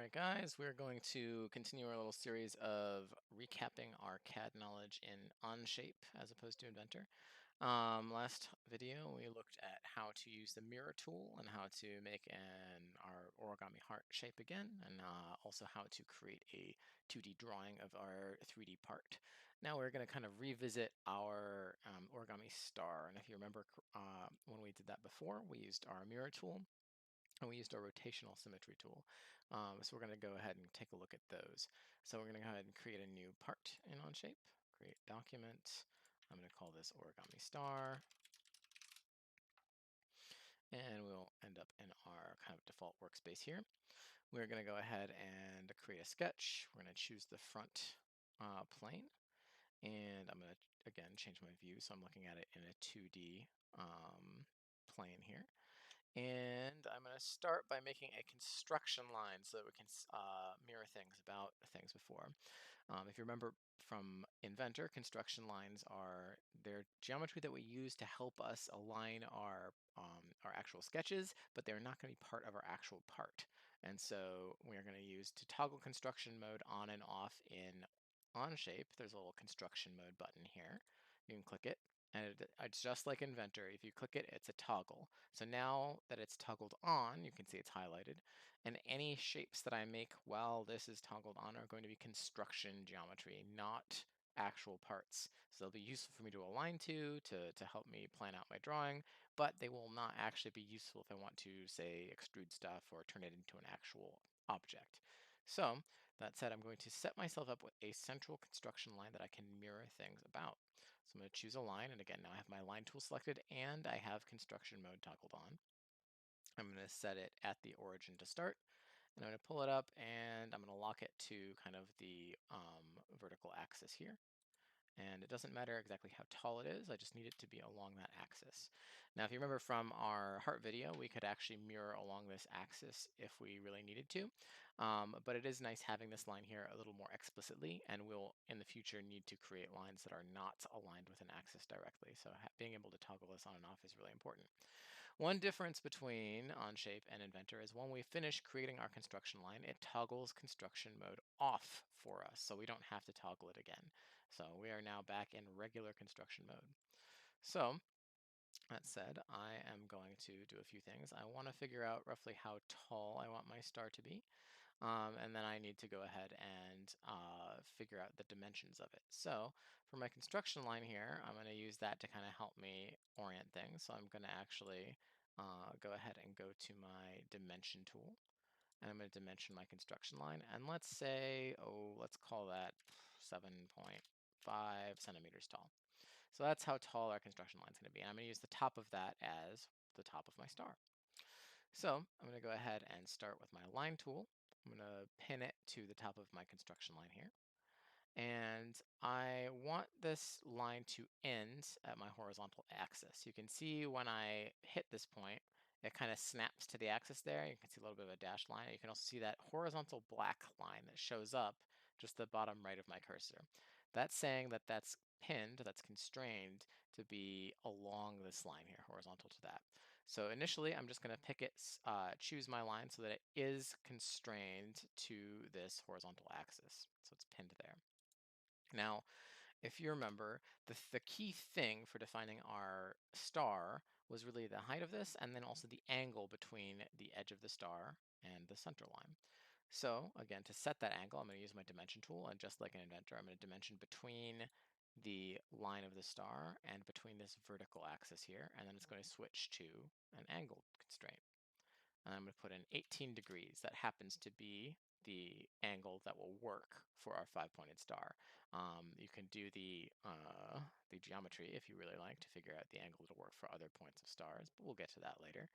right, guys, we're going to continue our little series of recapping our CAD knowledge in Onshape as opposed to Inventor. Last video, we looked at how to use the mirror tool and how to make our origami heart shape again, and also how to create a 2D drawing of our 3D part. Now we're going to kind of revisit our origami star, and if you remember when we did that before, we used our mirror tool and we used our rotational symmetry tool. So we're going to go ahead and take a look at those. So we're going to go ahead and create a new part in Onshape. Create document. I'm going to call this origami star. And we'll end up in our kind of default workspace here. We're going to go ahead and create a sketch. We're going to choose the front plane. And I'm going to, again, change my view. So I'm looking at it in a 2D plane here. And I'm going to start by making a construction line so that we can mirror things about things before. If you remember from Inventor, construction lines are their geometry that we use to help us align our actual sketches, but they're not going to be part of our actual part. And so we're going to use to toggle construction mode on and off in Onshape. There's a little construction mode button here. You can click it. And it's just like Inventor. If you click it, it's a toggle. So now that it's toggled on, you can see it's highlighted. And any shapes that I make while this is toggled on are going to be construction geometry, not actual parts. So they'll be useful for me to align to help me plan out my drawing, but they will not actually be useful if I want to, say, extrude stuff or turn it into an actual object. So that said, I'm going to set myself up with a central construction line that I can mirror things about. So I'm going to choose a line, and again, now I have my line tool selected and I have construction mode toggled on. I'm going to set it at the origin to start, and I'm going to pull it up and I'm going to lock it to kind of the vertical axis here. And it doesn't matter exactly how tall it is, I just need it to be along that axis. Now, if you remember from our heart video, we could actually mirror along this axis if we really needed to. But it is nice having this line here a little more explicitly, and we'll in the future need to create lines that are not aligned with an axis directly. So being able to toggle this on and off is really important. One difference between Onshape and Inventor is when we finish creating our construction line, it toggles construction mode off for us, so we don't have to toggle it again. So we are now back in regular construction mode. So that said, I am going to do a few things. I want to figure out roughly how tall I want my star to be. And then I need to go ahead and figure out the dimensions of it. So for my construction line here, I'm going to use that to kind of help me orient things. So I'm going to actually go ahead and go to my dimension tool. And I'm going to dimension my construction line. And let's say, let's call that 7.5 centimeters tall. So that's how tall our construction line is going to be. And I'm going to use the top of that as the top of my star. So I'm going to go ahead and start with my line tool. I'm going to pin it to the top of my construction line here. And I want this line to end at my horizontal axis. You can see when I hit this point, it kind of snaps to the axis there. You can see a little bit of a dashed line. You can also see that horizontal black line that shows up just the bottom right of my cursor. That's saying that that's pinned, that's constrained to be along this line here, horizontal to that. So initially, I'm just going to choose my line so that it is constrained to this horizontal axis. So it's pinned there. Now, if you remember, the key thing for defining our star was really the height of this and then also the angle between the edge of the star and the center line. So again, to set that angle, I'm going to use my dimension tool, and just like an Inventor, I'm going to dimension between the line of the star and between this vertical axis here, and then it's going to switch to an angle constraint. And I'm going to put in 18 degrees. That happens to be the angle that will work for our five-pointed star. You can do the geometry if you really like to figure out the angle to work for other points of stars, but we'll get to that later.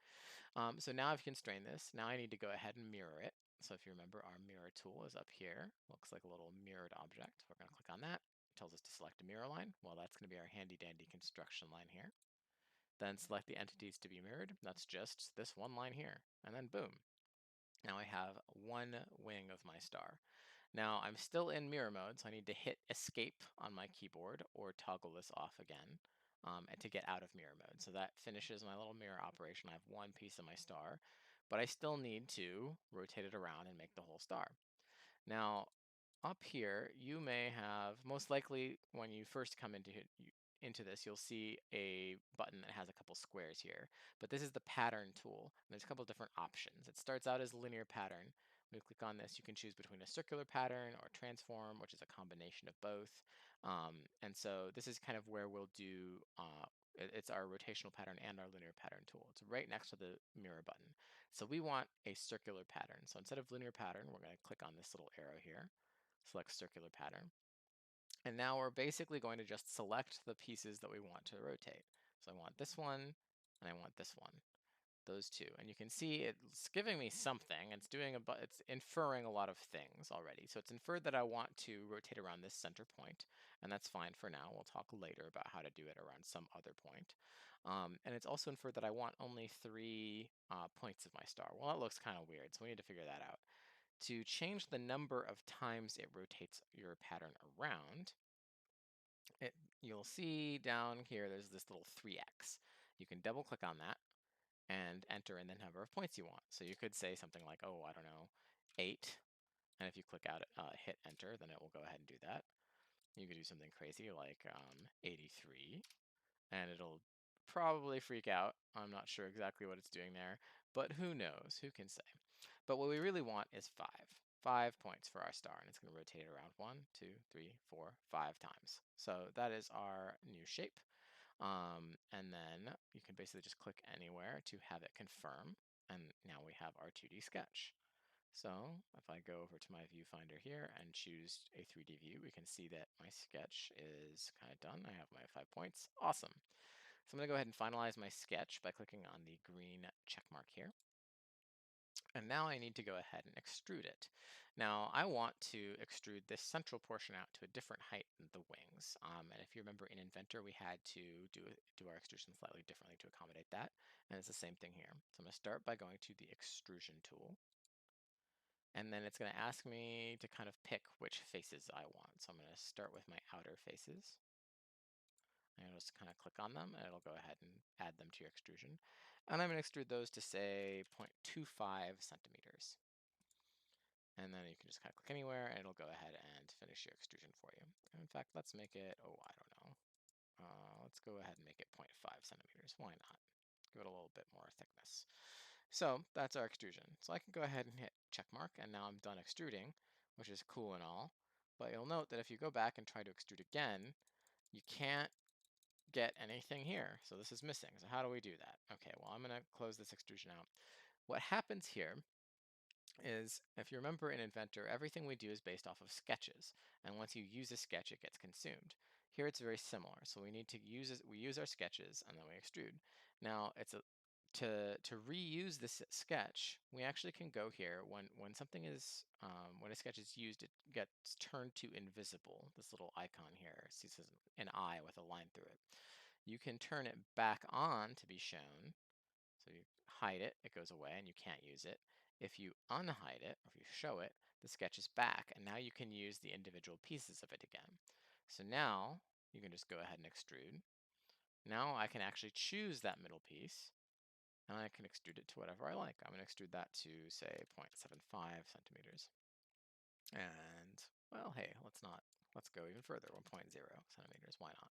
So now I've constrained this. Now I need to go ahead and mirror it. So if you remember, our mirror tool is up here. Looks like a little mirrored object. We're going to click on that. It tells us to select a mirror line. Well, that's going to be our handy dandy construction line here. Then select the entities to be mirrored. That's just this one line here. And then boom. Now I have one wing of my star. Now I'm still in mirror mode, so I need to hit escape on my keyboard or toggle this off again and to get out of mirror mode. So that finishes my little mirror operation. I have one piece of my star. but I still need to rotate it around and make the whole star. Now, up here, you may have, most likely when you first come into this, you'll see a button that has a couple squares here. But this is the pattern tool. And there's a couple different options. It starts out as a linear pattern. When you click on this, you can choose between a circular pattern or transform, which is a combination of both. And so this is kind of where we'll do it's our rotational pattern and our linear pattern tool. It's right next to the mirror button. So we want a circular pattern. So instead of linear pattern, we're going to click on this little arrow here, select circular pattern. And now we're basically going to just select the pieces that we want to rotate. So I want this one, and I want this one, those two. And you can see it's giving me something. It's it's inferring a lot of things already. So it's inferred that I want to rotate around this center point, and that's fine for now. We'll talk later about how to do it around some other point. And it's also inferred that I want only 3 points of my star. Well, that looks kind of weird, so we need to figure that out. To change the number of times it rotates your pattern around, you'll see down here there's this little 3x. You can double click on that and enter in the number of points you want. So you could say something like, oh, I don't know, 8. And if you click out, hit enter, then it will go ahead and do that. You could do something crazy like 83, and it'll probably freak out. I'm not sure exactly what it's doing there, but who knows? Who can say? But what we really want is 5. 5 points for our star, and it's going to rotate it around 1, 2, 3, 4, 5 times. So that is our new shape. And then you can basically just click anywhere to have it confirm. And now we have our 2D sketch. So if I go over to my viewfinder here and choose a 3D view, we can see that my sketch is kind of done. I have my 5 points. Awesome. So I'm going to go ahead and finalize my sketch by clicking on the green check mark here. And now I need to go ahead and extrude it. Now I want to extrude this central portion out to a different height than the wings. And if you remember in Inventor, we had to do our extrusion slightly differently to accommodate that. And it's the same thing here. So I'm going to start by going to the extrusion tool. And then it's going to ask me to kind of pick which faces I want. So I'm going to start with my outer faces. And I'll just kind of click on them, and it'll go ahead and add them to your extrusion. And I'm going to extrude those to, say, 0.25 centimeters. And then you can just kind of click anywhere, and it'll go ahead and finish your extrusion for you. And in fact, let's make it, oh, I don't know. Let's go ahead and make it 0.5 centimeters. Why not? Give it a little bit more thickness. So that's our extrusion. So I can go ahead and hit check mark, and now I'm done extruding, which is cool and all. But you'll note that if you go back and try to extrude again, you can't get anything here. So this is missing. So how do we do that? Okay, well, I'm going to close this extrusion out. What happens here is, if you remember in Inventor, everything we do is based off of sketches. And once you use a sketch, it gets consumed. Here it's very similar. So we need to we use our sketches and then we extrude. Now to reuse this sketch, we actually can go here when something is when a sketch is used, it gets turned to invisible. This little icon here sees an eye with a line through it. You can turn it back on to be shown. So you hide it, it goes away, and you can't use it. If you unhide it, or if you show it, the sketch is back, and now you can use the individual pieces of it again. So now you can just go ahead and extrude. Now I can actually choose that middle piece, and I can extrude it to whatever I like. I'm going to extrude that to, say, 0.75 centimeters. And, well, hey, let's go even further, 1.0 centimeters, why not?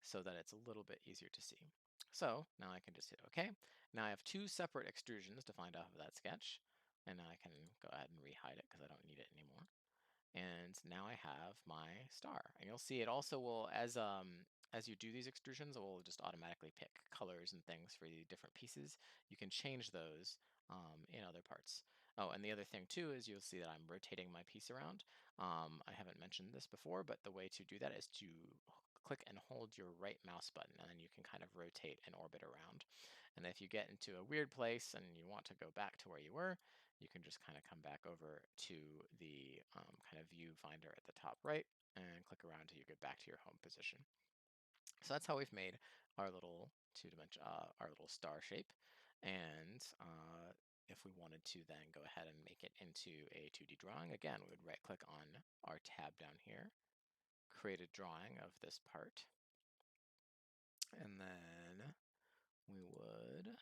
So that it's a little bit easier to see. So now I can just hit OK. Now I have 2 separate extrusions defined off of that sketch, and now I can go ahead and rehide it because I don't need it anymore. And now I have my star. And you'll see it also will, as you do these extrusions, it will just automatically pick colors and things for the different pieces. You can change those in other parts. Oh, and the other thing too is you'll see that I'm rotating my piece around. I haven't mentioned this before, but the way to do that is to click and hold your right mouse button, and then you can kind of rotate and orbit around. And if you get into a weird place and you want to go back to where you were, you can just kind of come back over to the kind of viewfinder at the top right and click around till you get back to your home position. So that's how we've made our little our little star shape. And if we wanted to then go ahead and make it into a 2D drawing, again, we would right click on our tab down here, create a drawing of this part, and then we would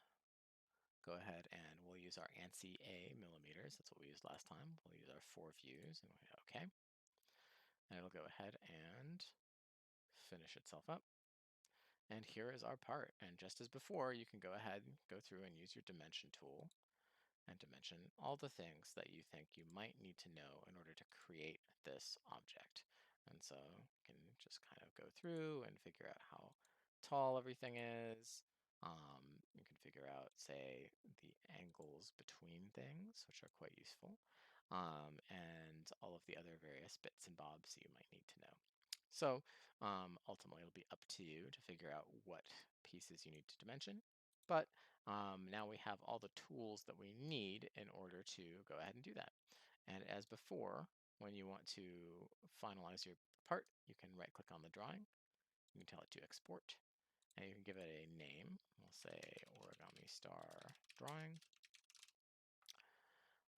go ahead and we'll use our ANSI A millimeters. That's what we used last time. We'll use our 4 views and we'll hit OK. And it'll go ahead and finish itself up. And here is our part. And just as before, you can go ahead and go through and use your dimension tool and dimension all the things that you think you might need to know in order to create this object. And so you can just kind of go through and figure out how tall everything is. You can figure out, say, the angles between things, which are quite useful, and all of the other various bits and bobs you might need to know. So ultimately, it'll be up to you to figure out what pieces you need to dimension. But now we have all the tools that we need in order to go ahead and do that. And as before, when you want to finalize your part, you can right click on the drawing. You can tell it to export and you can give it a name. We'll say origami star drawing.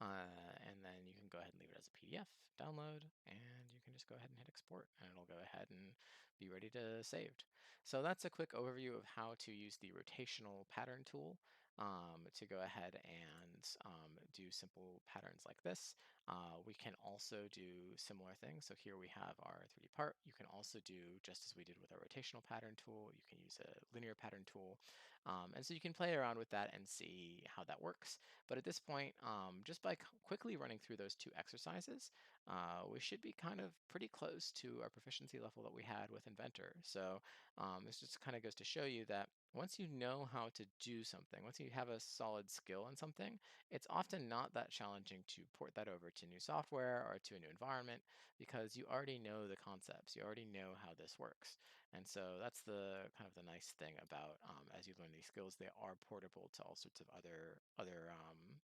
And then you can go ahead and leave it as a PDF, download, and you can just go ahead and hit export, and it'll go ahead and be ready to saved. So that's a quick overview of how to use the rotational pattern tool to go ahead and do simple patterns like this. We can also do similar things. So here we have our 3D part. You can also do just as we did with our rotational pattern tool. You can use a linear pattern tool. And so you can play around with that and see how that works. But at this point, just by quickly running through those 2 exercises, we should be kind of pretty close to our proficiency level that we had with Inventor. So this just kind of goes to show you that once you know how to do something, once you have a solid skill in something, it's often not that challenging to port that over to new software or to a new environment because you already know the concepts, you already know how this works. And so that's the kind of the nice thing about as you learn these skills, they are portable to all sorts of other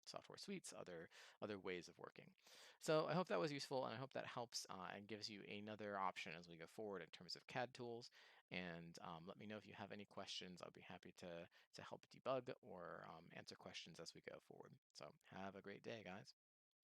software suites, other ways of working. So I hope that was useful, and I hope that helps and gives you another option as we go forward in terms of CAD tools. And let me know if you have any questions. I'll be happy to help debug or answer questions as we go forward. So have a great day, guys.